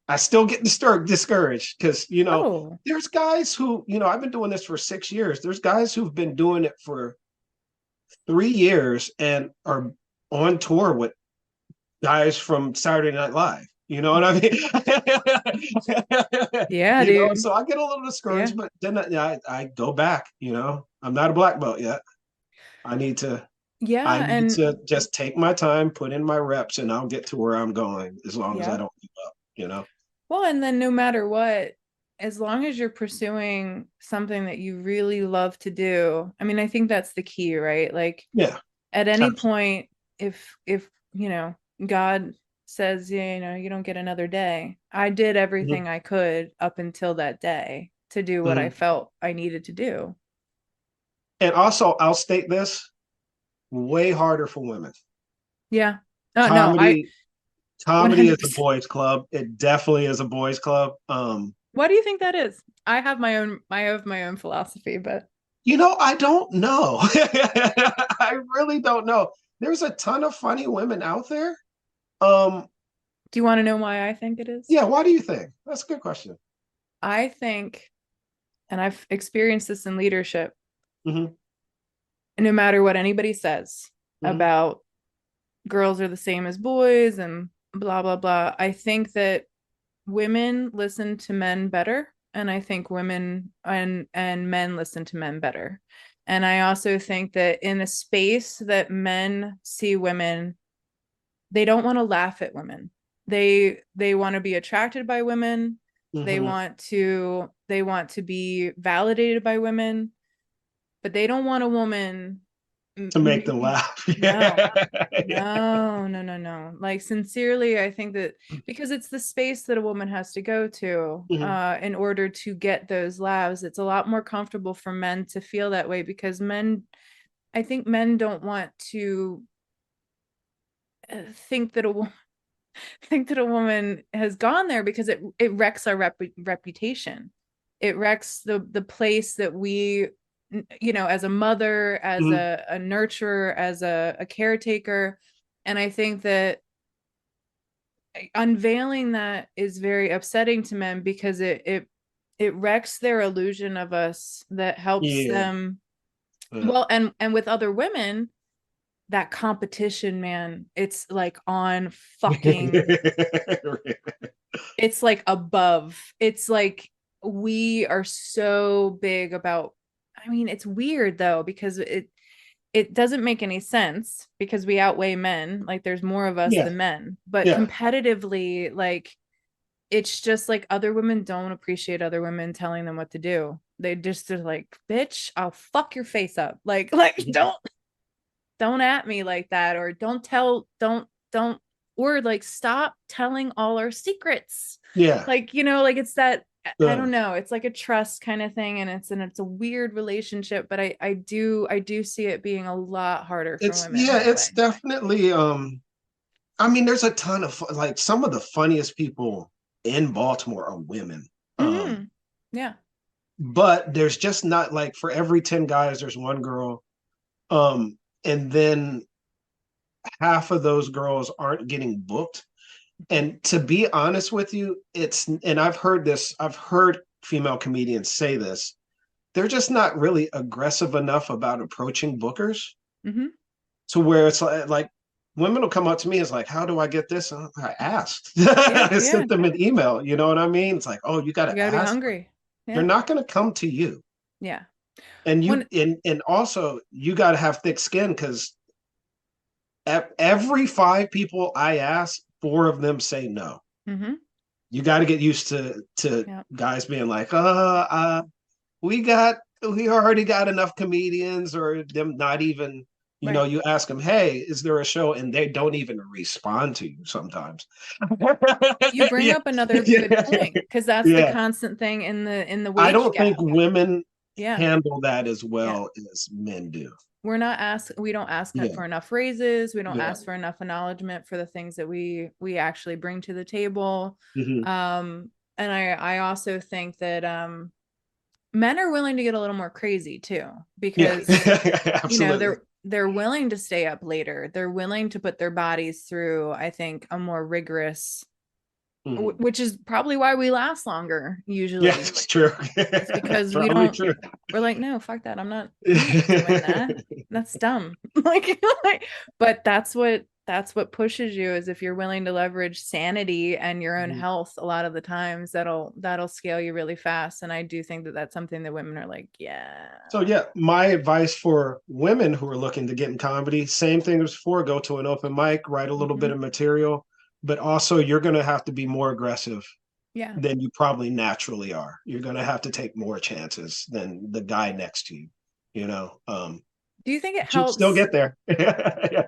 S3: I still get discouraged because,
S1: Oh,
S3: there's guys who, I've been doing this for 6 years. There's guys who've been doing it for 3 years and are on tour with guys from Saturday Night Live. You know what I mean?
S1: yeah, dude.
S3: So I get a little
S1: Yeah.
S3: discouraged, but then I go back. I'm not a black belt yet. I need to I
S1: Yeah.
S3: need
S1: And
S3: to just take my time, put in my reps, and I'll get to where I'm going as long as I
S1: yeah.
S3: don't give up.
S1: Well, and then no matter what, as long as you're pursuing something that you really love to do, I mean, I think that's the key, right? Like
S3: Yeah.
S1: at any point, if you know, God says, you know, you don't get another day. I did
S3: Mhm.
S1: everything I could up until that day to do what I
S3: Mhm.
S1: felt I needed to do.
S3: And also, I'll state this: way harder for women.
S1: Yeah. Oh no, I
S3: Comedy, comedy is a
S1: 100%.
S3: boys' club. It definitely is a boys' club.
S1: What do you think that is? I have my own philosophy, but
S3: I don't know. I really don't know. There's a ton of funny women out there. Um,
S1: do you want to know why I think it is?
S3: yeah, why do you think? That's a good question.
S1: I think, and I've experienced this in leadership,
S3: Hmm.
S1: no matter what anybody says
S3: Hmm.
S1: about girls are the same as boys and blah blah blah, I think that women listen to men better, and I think women and men listen to men better. And I also think that in a space that men see women, they don't want to laugh at women. They want to be attracted by women.
S3: Hmm.
S1: They want to be validated by women, but they don't want a woman.
S3: To make them laugh.
S1: No,
S3: Yeah.
S1: no. Like sincerely, I think that because it's the space that a woman has to go to
S3: Hmm.
S1: in order to get those laughs, it's a lot more comfortable for men to feel that way because I think men don't want to think that think that a woman has gone there because it wrecks our reputation. It wrecks the place that we, you know, as a mother, as
S3: Hmm.
S1: a nurturer, as a caretaker. And I think that unveiling that is very upsetting to men because it wrecks their illusion of us that helps
S3: Yeah.
S1: them.
S3: Yeah.
S1: Well, and with other women, that competition, man, it's like on fucking, it's like above. It's like we are so big about, I mean, it's weird though because it doesn't make any sense because we outweigh men. Like there's more of us
S3: Yeah.
S1: than men. But
S3: Yeah.
S1: competitively, like it's just like other women don't appreciate other women telling them what to do. They just are like, bitch, I'll fuck your face up. Like don't at me like that, or don't or like stop telling all our secrets.
S3: Yeah.
S1: Like, you know, like it's that, I
S3: Uh,
S1: don't know, it's like a trust kind of thing, and it's a weird relationship, but I do see it being a lot harder for women that
S3: it's
S1: way.
S3: definitely I mean, there's a ton of like some of the funniest people in Baltimore are women.
S1: Mm-hmm. Yeah.
S3: But there's just not like for every 10 guys, there's one girl. And then half of those girls aren't getting booked. And to be honest with you, and I've heard female comedians say this, they're just not really aggressive enough about approaching bookers
S1: Mm-hmm.
S3: to where it's like women will come up to me, it's like, how do I get this? And I asked.
S1: Yeah,
S3: I
S1: yeah.
S3: sent them an email, you know what I mean? It's like, oh, you
S1: You
S3: gotta
S1: gotta be
S3: ask.
S1: hungry.
S3: They're
S1: Yeah.
S3: not gonna come to you.
S1: Yeah.
S3: And you
S1: When
S3: and also you gotta have thick skin because every five people I ask, four of them say no.
S1: mm-hmm.
S3: You got to get used to
S1: Yeah.
S3: guys being like, we already got enough comedians, or them not even,
S1: Right.
S3: you ask them, hey, is there a show, and they don't even respond to you sometimes.
S1: You bring
S3: Yeah.
S1: up another good
S3: Yeah.
S1: point because that's the
S3: Yeah.
S1: constant thing in the
S3: I
S1: wage
S3: don't think
S1: gap.
S3: women
S1: Yeah.
S3: handle that as
S1: Yeah.
S3: well as men do.
S1: We don't ask
S3: Yeah.
S1: for enough raises, we don't
S3: Yeah.
S1: ask for enough acknowledgement for the things that we actually bring to the table.
S3: Hmm.
S1: And I also think that men are willing to get a little more crazy too
S3: Yeah.
S1: because you know
S3: Absolutely.
S1: they're willing to stay up later, they're willing to put their bodies through, I think, a more rigorous,
S3: Hmm.
S1: which is probably why we last longer
S3: Yeah,
S1: usually.
S3: it's true.
S1: It's because we
S3: Probably
S1: don't,
S3: true.
S1: we're like, no, fuck that. I'm not doing that. That's dumb. But that's what pushes you, is if you're willing to leverage sanity and your own health a lot of the times, that'll scale you really fast. And I do think that that's something that women are like, yeah.
S3: So yeah, my advice for women who are looking to get in comedy, same thing as before, go to an open mic, write a little bit
S1: Mm-hmm.
S3: of material, but also you're going to have to be more aggressive
S1: Yeah.
S3: than you probably naturally are. You're going to have to take more chances than the guy next to you, you know.
S1: Do you think it
S3: But you'll still
S1: helps?
S3: get there. Yeah.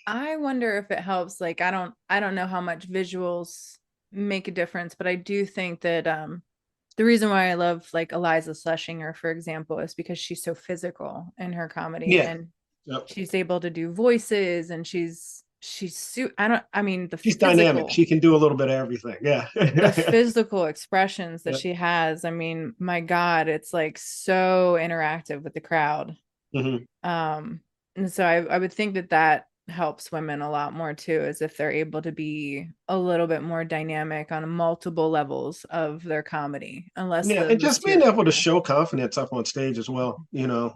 S1: I wonder if it helps. Like, I don't know how much visuals make a difference, but I do think that the reason why I love like Eliza Schlesinger, for example, is because she's so physical in her comedy,
S3: Yeah.
S1: and
S3: Yep.
S1: she's able to do voices, and I mean
S3: She's dynamic. She can do a little bit of everything. Yeah.
S1: the physical expressions that
S3: Yep.
S1: she has. I mean, my God, it's like so interactive with the crowd.
S3: Mm-hmm.
S1: And so I would think that that helps women a lot more too, is if they're able to be a little bit more dynamic on multiple levels of their comedy, unless
S3: Yeah,
S1: the
S3: and just being
S1: material.
S3: able to show confidence up on stage as well.
S1: Yeah.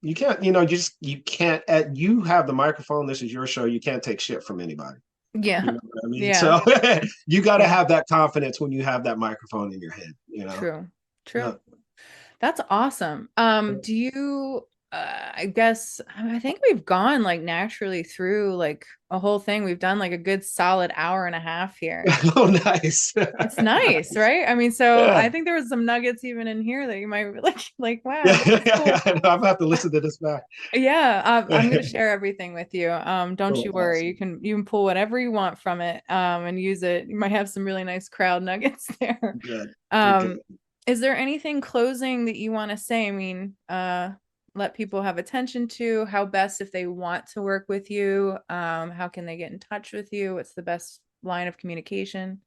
S3: You can't, you can't. You have the microphone. This is your show. You can't take shit from anybody. You
S1: Yeah.
S3: know what I mean?
S1: Yeah.
S3: So you got to
S1: Yeah.
S3: have that confidence when you have that microphone in your head.
S1: True.
S3: Yeah.
S1: True. That's awesome. Do you I guess I think we've gone like naturally through like a whole thing. We've done like a good solid hour and a half here.
S3: Oh, nice.
S1: It's nice, right? I mean, so
S3: Yeah.
S1: I think there was some nuggets even in here that you might like, wow, this is cool.
S3: Yeah. I'm gonna have to listen to this back.
S1: Yeah, I'm gonna share everything with you. Don't
S3: Oh,
S1: you worry.
S3: awesome.
S1: You can pull whatever you want from it, and use it. You might have some really nice crowd nuggets there.
S3: Good. Good. Good.
S1: Um, is there anything closing that you want to say? I mean, let people have attention to how best if they want to work with you. How can they get in touch with you? What's the best line of communication?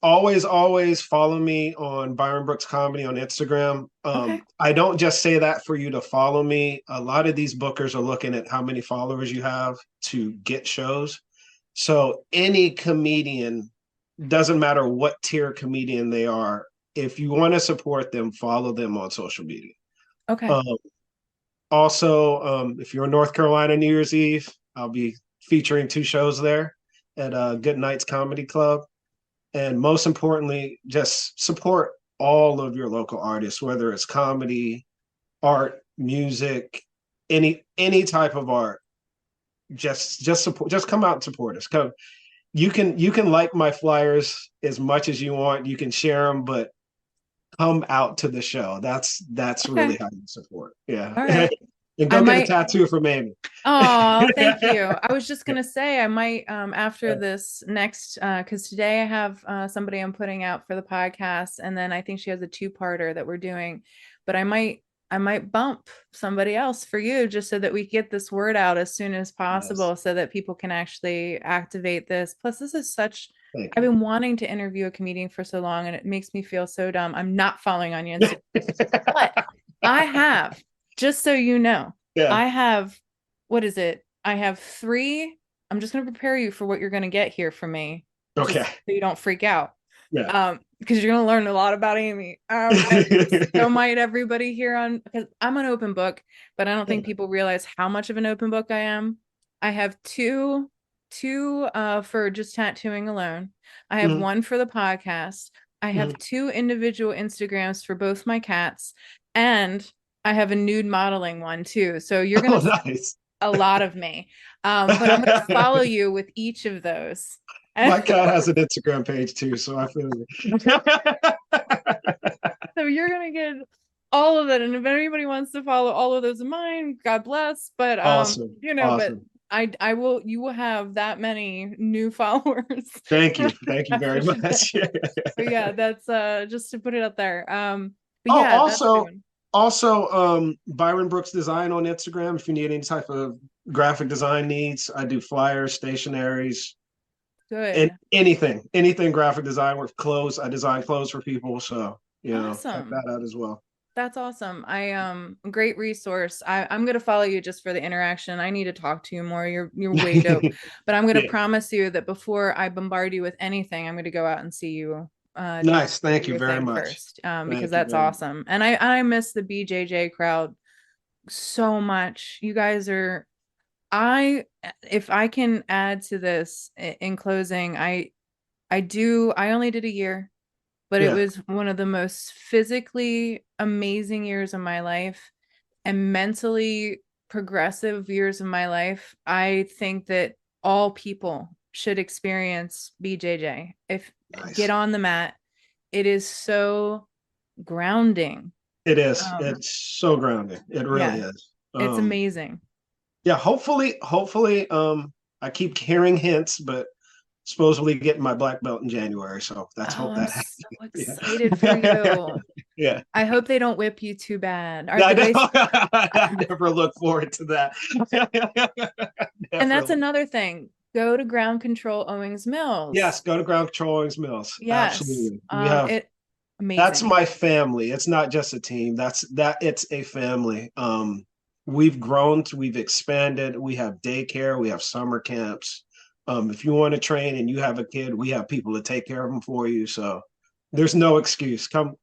S3: Always follow me on Byron Brooks Comedy on Instagram.
S1: Okay.
S3: I don't just say that for you to follow me. A lot of these bookers are looking at how many followers you have to get shows. So any comedian, doesn't matter what tier comedian they are, if you want to support them, follow them on social media.
S1: Okay.
S3: Um, also, if you're in North Carolina New Year's Eve, I'll be featuring 2 shows there at Goodnight's Comedy Club. And most importantly, just support all of your local artists, whether it's comedy, art, music, any type of art. Just support, just come out and support us. Come, you can like my flyers as much as you want. You can share them, but come out to the show. That's
S1: Okay.
S3: really how you support. Yeah.
S1: All right.
S3: And
S1: I
S3: go get a
S1: might.
S3: tattoo from Amy.
S1: Oh, thank you. I was just gonna say I might after
S3: Yeah.
S1: this next because today I have somebody I'm putting out for the podcast, and then I think she has a two-parter that we're doing, but I might bump somebody else for you just so that we get this word out as soon as possible
S3: Yes.
S1: so that people can actually activate this. Plus, this is such
S3: Thank
S1: I've
S3: you.
S1: been wanting to interview a comedian for so long, and it makes me feel so dumb. I'm not following on you on Instagram, but I have, just so you know,
S3: Yeah.
S1: I have, what is it? I have 3. I'm just going to prepare you for what you're going to get here from me, just
S3: Okay.
S1: so you don't freak out.
S3: Yeah.
S1: Because you're going to learn a lot about Amy. And so might everybody here on, because I'm an open book, but I don't think people realize how much of an open book I am. I have two for just tattooing alone. I have
S3: Mhm.
S1: one for the podcast. I have 2 individual Instagrams for both my cats, and I have a nude modeling one too. So you're gonna see
S3: Nice.
S1: a lot of me. But I'm gonna follow you with each of those.
S3: My cat has an Instagram page too, so I feel it.
S1: So you're gonna get all of it. And if anybody wants to follow all of those of mine, God bless. But
S3: Awesome.
S1: but
S3: Awesome.
S1: I will, you will have that many new followers.
S3: Thank you. Thank you very
S1: after
S3: much.
S1: today. But yeah, that's just to put it out there. But
S3: Oh,
S1: yeah, that's a big one.
S3: Byron Brooks Design on Instagram. If you need any type of graphic design needs, I do flyers, stationaries, and
S1: Good.
S3: anything graphic design with clothes. I design clothes for people, so check
S1: Awesome.
S3: that out as well.
S1: That's awesome. Great resource. I'm gonna follow you just for the interaction. I need to talk to you more. You're way dope. But I'm gonna
S3: Yeah.
S1: promise you that before I bombard you with anything, I'm gonna go out and see you
S3: Nice. Thank
S1: do
S3: you
S1: your
S3: very
S1: thing
S3: much.
S1: first. Because
S3: Thank you
S1: that's
S3: very much.
S1: awesome. And I miss the BJJ crowd so much. You guys are I if I can add to this in closing, I only did a year, but it
S3: Yeah.
S1: was one of the most physically amazing years of my life and mentally progressive years of my life. I think that all people should experience BJJ. If
S3: Nice.
S1: Get on the mat. It is so grounding.
S3: It is. It's so grounding. It really
S1: Yeah,
S3: is.
S1: it's amazing.
S3: Yeah, hopefully, I keep hearing hints, but supposedly getting my black belt in January. So let's
S1: Oh,
S3: hope
S1: I'm
S3: that happens.
S1: so
S3: Yeah.
S1: excited for you.
S3: Yeah.
S1: I hope they don't whip you too bad. Are
S3: I
S1: do
S3: know.
S1: they?
S3: I never look forward to that.
S1: And
S3: Never
S1: that's
S3: look.
S1: another thing. Go to Ground Control Owings
S3: Yes,
S1: Mills.
S3: go to Ground Control Owings Mills.
S1: Yes.
S3: Absolutely. We have
S1: It
S3: That's
S1: amazing.
S3: my family. It's not just a team. It's a family. We've grown, we've expanded. We have daycare, we have summer camps. If you want to train and you have a kid, we have people to take care of them for you. So there's no excuse. Come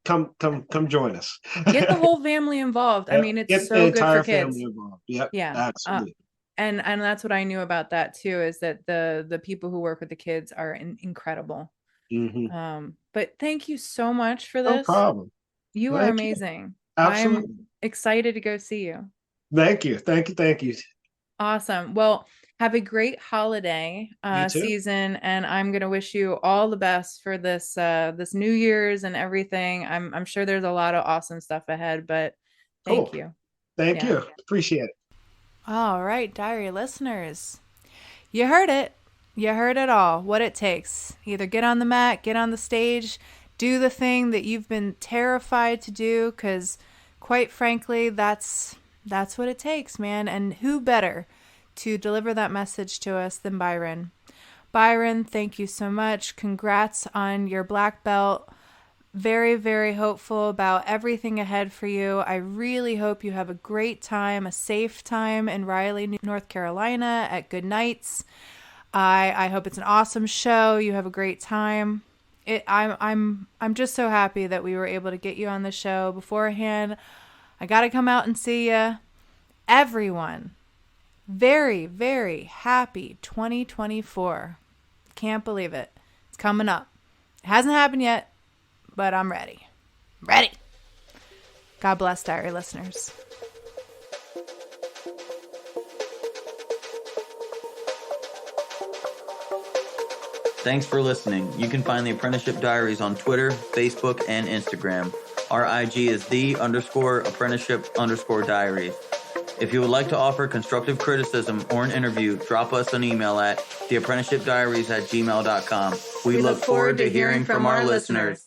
S3: join us.
S1: Get the whole family involved. I
S3: Yeah,
S1: mean, it's
S3: get the
S1: so good for
S3: entire family
S1: kids.
S3: involved. Yep,
S1: Yeah.
S3: absolutely.
S1: And that's what I knew about that too, is that the people who work with the kids are incredible.
S3: Hmm.
S1: But thank you so much for
S3: No
S1: this.
S3: problem.
S1: You are
S3: Thank you.
S1: amazing. I'm
S3: Absolutely.
S1: excited to go see you.
S3: Thank you. Thank you. Thank you.
S1: Awesome. Well, have a great holiday
S3: You too.
S1: season, and I'm gonna wish you all the best for this New Year's and everything. I'm sure there's a lot of awesome stuff ahead, but thank
S3: Cool.
S1: you.
S3: Thank
S1: Yeah.
S3: you. Appreciate it.
S1: All right, diary listeners. You heard it. You heard it all. What it takes. Either get on the mat, get on the stage, do the thing that you've been terrified to do, because quite frankly, that's what it takes, man. And who better to deliver that message to us than Byron? Byron, thank you so much. Congrats on your black belt. Very, very hopeful about everything ahead for you. I really hope you have a great time, a safe time in Raleigh, North Carolina at Goodnights. I hope it's an awesome show. You have a great time. I'm just so happy that we were able to get you on the show beforehand. I got to come out and see you. Everyone, very, very happy 2024. Can't believe it. It's coming up. It hasn't happened yet, but I'm ready. Ready. God bless, diary listeners.
S2: Thanks for listening. You can find the Apprenticeship Diaries on Twitter, Facebook, and Instagram. Our IG is _apprenticeship_diaries. If you would like to offer constructive criticism or an interview, drop us an email at theapprenticeshipdiaries@gmail.com. We look forward to hearing from our listeners.